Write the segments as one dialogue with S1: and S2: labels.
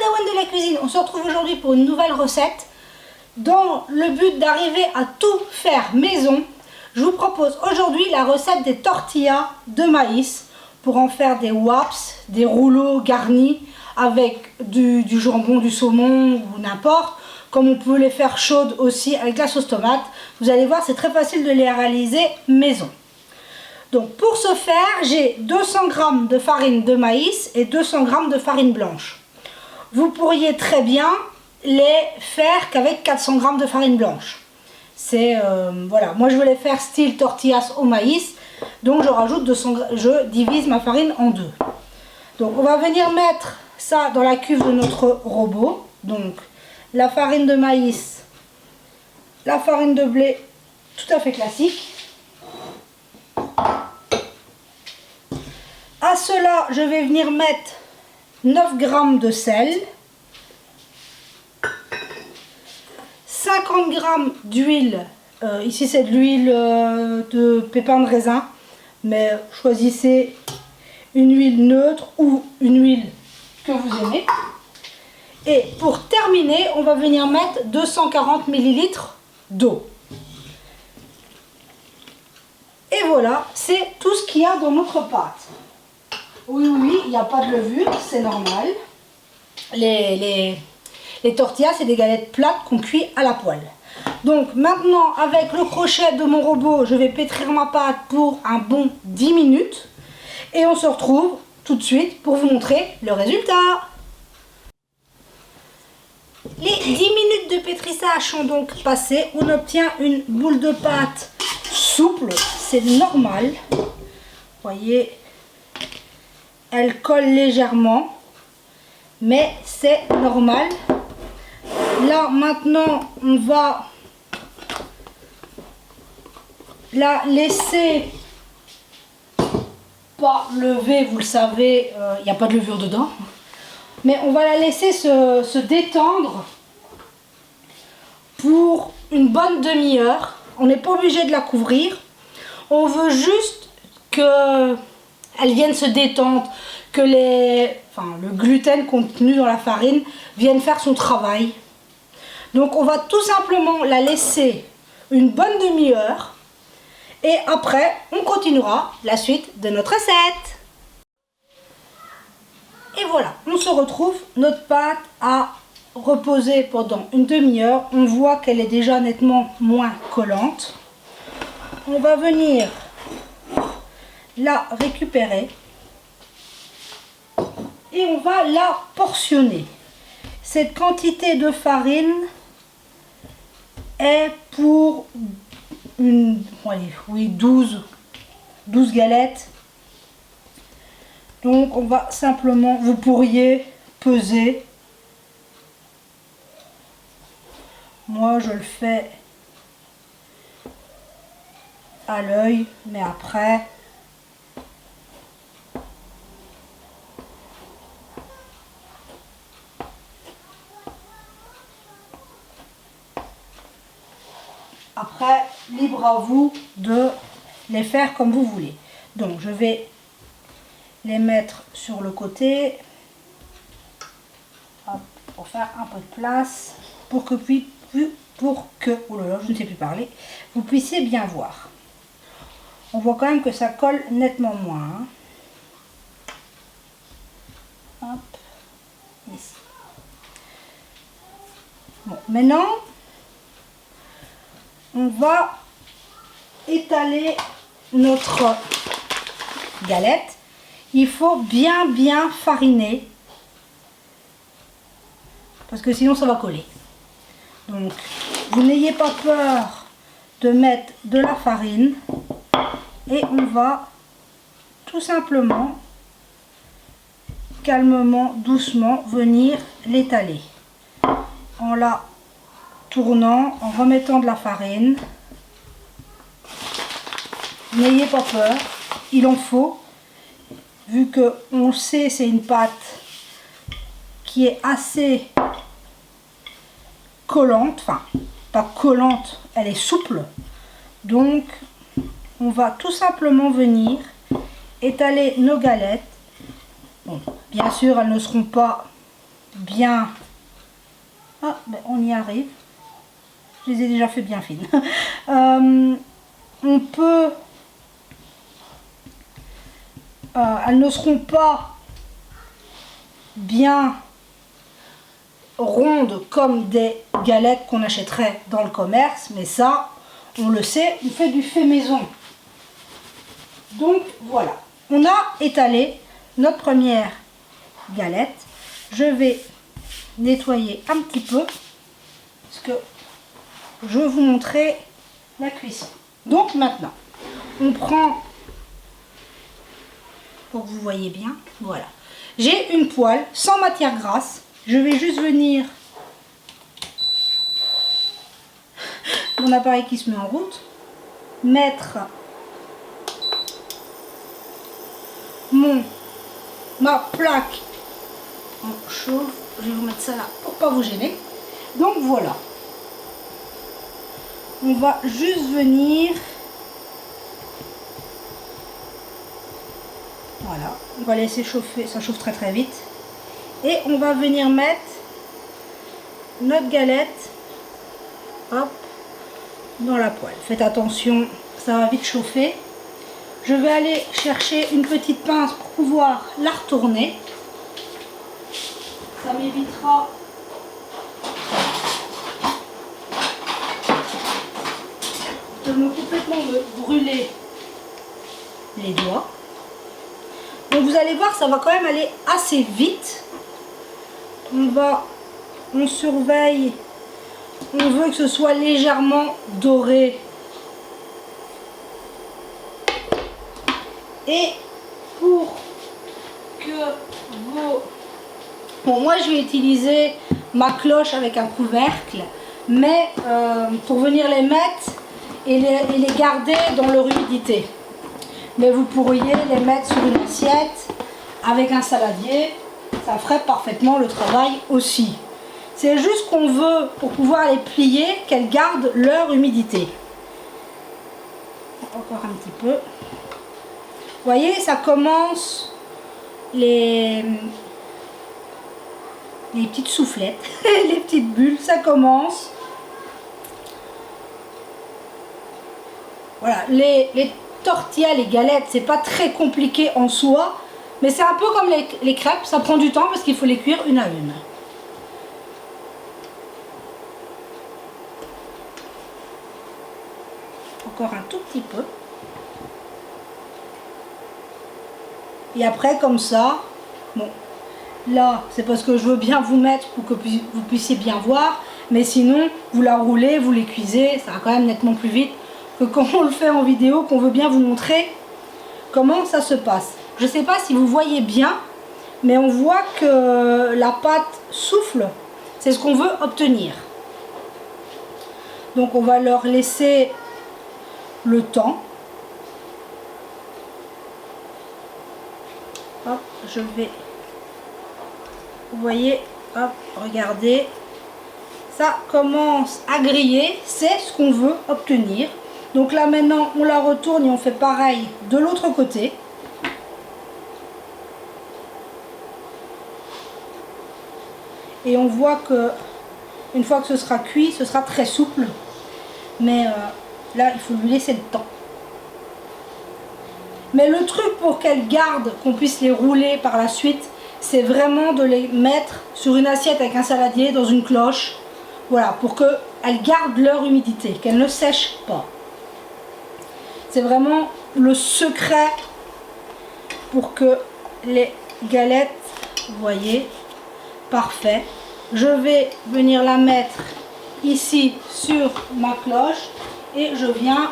S1: Padawan de la cuisine, on se retrouve aujourd'hui pour une nouvelle recette. Dans le but d'arriver à tout faire maison, je vous propose aujourd'hui la recette des tortillas de maïs pour en faire des wraps, des rouleaux garnis avec du jambon, du saumon ou n'importe. Comme on peut les faire chaudes aussi avec la sauce tomate. Vous allez voir, c'est très facile de les réaliser maison. Donc pour ce faire, j'ai 200 g de farine de maïs et 200 g de farine blanche. Vous pourriez très bien les faire qu'avec 400 g de farine blanche. C'est voilà, moi je veux les faire style tortillas au maïs, donc je rajoute 200 g, je divise ma farine en deux. Donc on va venir mettre ça dans la cuve de notre robot. Donc la farine de maïs, la farine de blé, tout à fait classique. À cela, je vais venir mettre 9 g de sel, 50 g d'huile, ici c'est de l'huile de pépins de raisin, mais choisissez une huile neutre ou une huile que vous aimez. Et pour terminer, on va venir mettre 240 ml d'eau. Et voilà, c'est tout ce qu'il y a dans notre pâte. Oui, il n'y a pas de levure, c'est normal. Les tortillas, c'est des galettes plates qu'on cuit à la poêle. Donc maintenant, avec le crochet de mon robot, je vais pétrir ma pâte pour un bon 10 minutes. Et on se retrouve tout de suite pour vous montrer le résultat. Les 10 minutes de pétrissage sont donc passées. On obtient une boule de pâte souple, c'est normal. Vous voyez, elle colle légèrement, mais c'est normal. Là maintenant, on va la laisser pas lever, vous le savez, il n'y a pas de levure dedans. Mais on va la laisser se détendre pour une bonne demi-heure. On n'est pas obligé de la couvrir. On veut juste qu'elle vienne se détendre, que le gluten contenu dans la farine vienne faire son travail. Donc on va tout simplement la laisser une bonne demi-heure. Et après, on continuera la suite de notre recette. Et voilà, on se retrouve, notre pâte a reposé pendant une demi-heure. On voit qu'elle est déjà nettement moins collante. On va venir la récupérer et on va la portionner. Cette quantité de farine est pour 12 galettes. Donc on va simplement, vous pourriez peser. Moi je le fais à l'œil, mais après libre à vous de les faire comme vous voulez. Donc je vais les mettre sur le côté. Hop, pour faire un peu de place pour que oh là là, je ne sais plus parler, vous puissiez bien voir. On voit quand même que ça colle nettement moins. Hop, ici. Bon, maintenant on va étaler notre galette. Il faut bien fariner parce que sinon ça va coller. Donc vous n'ayez pas peur de mettre de la farine et on va tout simplement calmement, doucement venir l'étaler en la tournant, en remettant de la farine. N'ayez pas peur, il en faut. Vu que on sait c'est une pâte qui est assez collante, enfin pas collante, elle est souple. Donc on va tout simplement venir étaler nos galettes. Bon, bien sûr elles ne seront pas bien. Ah, ben on y arrive. Je les ai déjà fait bien fines. On peut... elles ne seront pas bien rondes comme des galettes qu'on achèterait dans le commerce, mais ça, on le sait, on fait du fait maison. Donc voilà, on a étalé notre première galette. Je vais nettoyer un petit peu parce que je vais vous montrer la cuisson. Donc maintenant, on prend, pour que vous voyez bien, voilà. J'ai une poêle sans matière grasse. Je vais juste venir, mon appareil qui se met en route, mettre ma plaque en chauffe. Je vais vous mettre ça là pour pas vous gêner. Donc voilà. On va juste venir. Voilà. On va laisser chauffer. Ça chauffe très très vite. Et on va venir mettre notre galette, hop, dans la poêle. Faites attention, ça va vite chauffer. Je vais aller chercher une petite pince pour pouvoir la retourner. Ça m'évitera de me complètement brûler les doigts. Donc vous allez voir, ça va quand même aller assez vite. On surveille, on veut que ce soit légèrement doré. Et pour que vos... Bon, moi je vais utiliser ma cloche avec un couvercle, mais pour venir les mettre et les garder dans leur humidité. Mais vous pourriez les mettre sur une assiette avec un saladier, ça ferait parfaitement le travail aussi. C'est juste qu'on veut, pour pouvoir les plier, qu'elles gardent leur humidité. Encore un petit peu. Vous voyez, ça commence les petites soufflettes, les petites bulles, ça commence. Voilà, les tortillas, les galettes, c'est pas très compliqué en soi, mais c'est un peu comme les crêpes, ça prend du temps parce qu'il faut les cuire une à une. Encore un tout petit peu. Et après, comme ça, bon, là, c'est parce que je veux bien vous mettre pour que vous puissiez bien voir, mais sinon, vous la roulez, vous les cuisez, ça va quand même nettement plus vite que quand on le fait en vidéo, qu'on veut bien vous montrer comment ça se passe. Je ne sais pas si vous voyez bien, mais on voit que la pâte souffle, c'est ce qu'on veut obtenir. Donc on va leur laisser le temps. Hop, je vais, vous voyez, hop, regardez, ça commence à griller, c'est ce qu'on veut obtenir. Donc là maintenant on la retourne et on fait pareil de l'autre côté. Et on voit que une fois que ce sera cuit, ce sera très souple. Mais là il faut lui laisser le temps. Mais le truc pour qu'elles gardent, qu'on puisse les rouler par la suite, c'est vraiment de les mettre sur une assiette avec un saladier, dans une cloche. Voilà, pour qu'elles gardent leur humidité, qu'elles ne sèchent pas. C'est vraiment le secret pour que les galettes, vous voyez, parfait. Je vais venir la mettre ici sur ma cloche et je viens,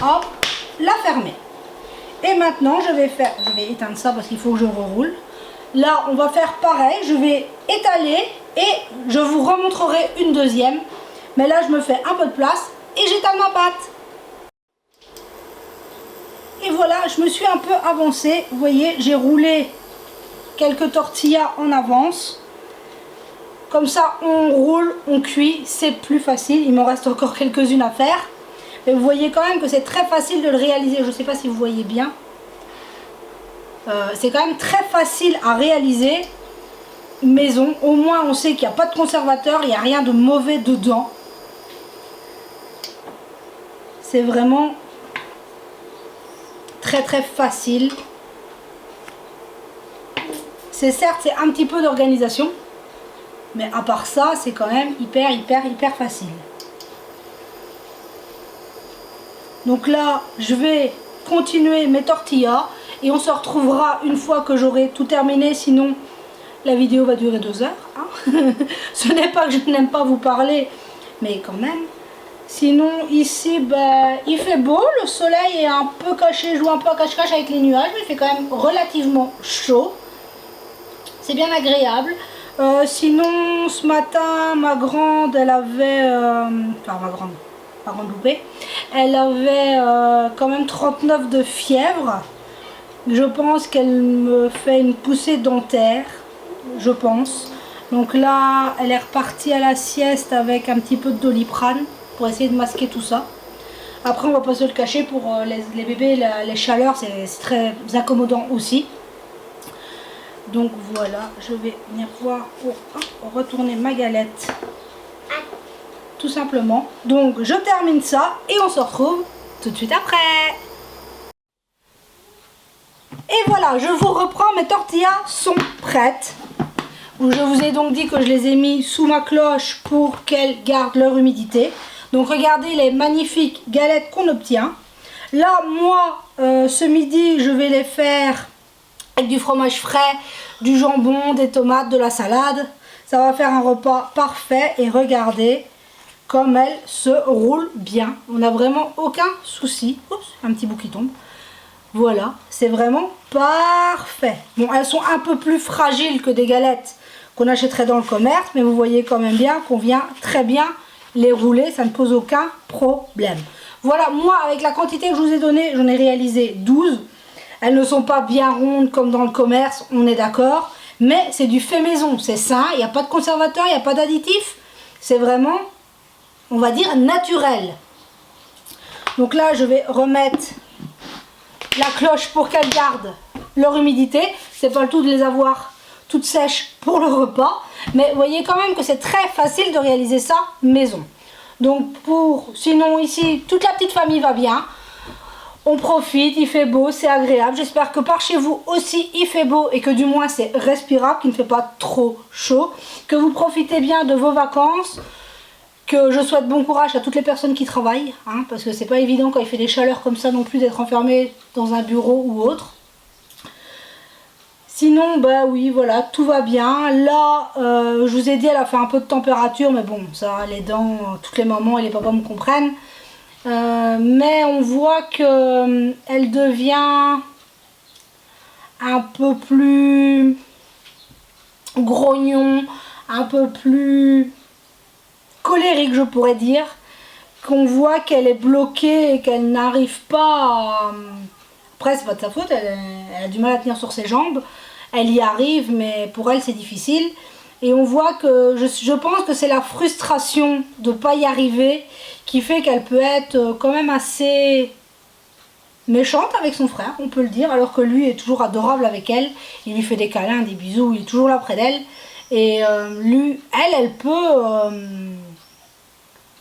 S1: hop, la fermer. Et maintenant, je vais éteindre ça parce qu'il faut que je reroule. Là, on va faire pareil. Je vais étaler et je vous remontrerai une deuxième. Mais là, je me fais un peu de place et j'étale ma pâte. Et voilà, je me suis un peu avancée. Vous voyez, j'ai roulé quelques tortillas en avance. Comme ça, on roule, on cuit, c'est plus facile. Il m'en reste encore quelques-unes à faire. Mais vous voyez quand même que c'est très facile de le réaliser. Je ne sais pas si vous voyez bien. C'est quand même très facile à réaliser. maison. Au moins on sait qu'il n'y a pas de conservateur, il n'y a rien de mauvais dedans. C'est vraiment très très facile. C'est certes, c'est un petit peu d'organisation, mais à part ça, c'est quand même hyper facile. Donc là, je vais continuer mes tortillas et on se retrouvera une fois que j'aurai tout terminé, sinon la vidéo va durer 2 heures. Hein. Ce n'est pas que je n'aime pas vous parler, mais quand même. Sinon ici, ben, il fait beau, le soleil est un peu caché, joue un peu à cache-cache avec les nuages, mais il fait quand même relativement chaud. C'est bien agréable. Sinon, ce matin, ma grande, elle avait... enfin, ma grande loupée, elle avait quand même 39 de fièvre. Je pense qu'elle me fait une poussée dentaire, je pense. Donc là, elle est repartie à la sieste avec un petit peu de Doliprane pour essayer de masquer tout ça. Après, on va pas se le cacher, pour les bébés, les chaleurs, c'est très incommodant aussi. Donc voilà, je vais venir voir pour retourner ma galette. Tout simplement. Donc je termine ça et on se retrouve tout de suite après. Et voilà, je vous reprends, mes tortillas sont prêtes. Je vous ai donc dit que je les ai mis sous ma cloche pour qu'elles gardent leur humidité. Donc regardez les magnifiques galettes qu'on obtient. Là, moi, ce midi, je vais les faire avec du fromage frais, du jambon, des tomates, de la salade. Ça va faire un repas parfait et regardez comme elles se roulent bien. On n'a vraiment aucun souci. Oups, un petit bout qui tombe. Voilà, c'est vraiment parfait. Bon, elles sont un peu plus fragiles que des galettes qu'on achèterait dans le commerce, mais vous voyez quand même bien qu'on vient très bien les rouler, ça ne pose aucun problème. Voilà, moi avec la quantité que je vous ai donnée, j'en ai réalisé 12. Elles ne sont pas bien rondes comme dans le commerce, on est d'accord, mais c'est du fait maison, c'est sain, il n'y a pas de conservateur, il n'y a pas d'additif, c'est vraiment, on va dire, naturel. Donc là, je vais remettre la cloche pour qu'elles gardent leur humidité. C'est pas le tout de les avoir toutes sèches pour le repas, mais vous voyez quand même que c'est très facile de réaliser ça maison. Donc sinon ici, toute la petite famille va bien. On profite, il fait beau, c'est agréable. J'espère que par chez vous aussi il fait beau et que du moins c'est respirable, qu'il ne fait pas trop chaud. Que vous profitez bien de vos vacances. Que je souhaite bon courage à toutes les personnes qui travaillent, hein, parce que c'est pas évident quand il fait des chaleurs comme ça non plus d'être enfermé dans un bureau ou autre. Sinon, bah oui, voilà, tout va bien. Là, je vous ai dit, elle a fait un peu de température, mais bon, ça, les dents, toutes les mamans et les papas me comprennent. Mais on voit que elle devient un peu plus grognon, un peu plus colérique, je pourrais dire, qu'on voit qu'elle est bloquée et qu'elle n'arrive pas à... Après, c'est pas de sa faute, elle a du mal à tenir sur ses jambes, elle y arrive, mais pour elle c'est difficile. Et on voit que, je pense que c'est la frustration de ne pas y arriver qui fait qu'elle peut être quand même assez méchante avec son frère, on peut le dire, alors que lui est toujours adorable avec elle, il lui fait des câlins, des bisous, il est toujours là près d'elle. Et lui, elle peut...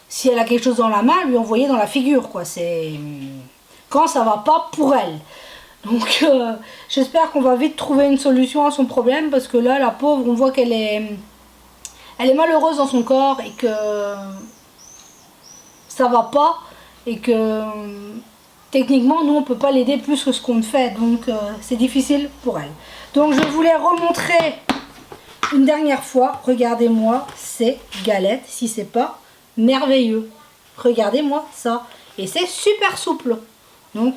S1: si elle a quelque chose dans la main, lui envoyer dans la figure, quoi. C'est quand ça va pas pour elle. Donc j'espère qu'on va vite trouver une solution à son problème, parce que là, la pauvre, on voit qu'elle est malheureuse dans son corps et que ça va pas et que techniquement, nous, on peut pas l'aider plus que ce qu'on fait. Donc c'est difficile pour elle. Donc je voulais remontrer une dernière fois. Regardez-moi ces galettes, si c'est pas merveilleux. Regardez-moi ça. Et c'est super souple. Donc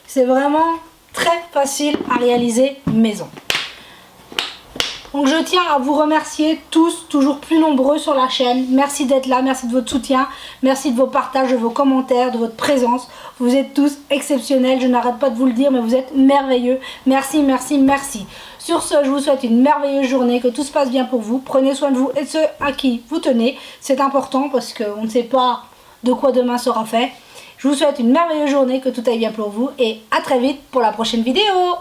S1: c'est vraiment très facile à réaliser maison. Donc je tiens à vous remercier tous, toujours plus nombreux sur la chaîne. Merci d'être là, merci de votre soutien, merci de vos partages, de vos commentaires, de votre présence. Vous êtes tous exceptionnels, je n'arrête pas de vous le dire, mais vous êtes merveilleux. Merci, merci, merci. Sur ce, je vous souhaite une merveilleuse journée, que tout se passe bien pour vous. Prenez soin de vous et de ceux à qui vous tenez. C'est important parce qu'on ne sait pas de quoi demain sera fait. Je vous souhaite une merveilleuse journée, que tout aille bien pour vous et à très vite pour la prochaine vidéo.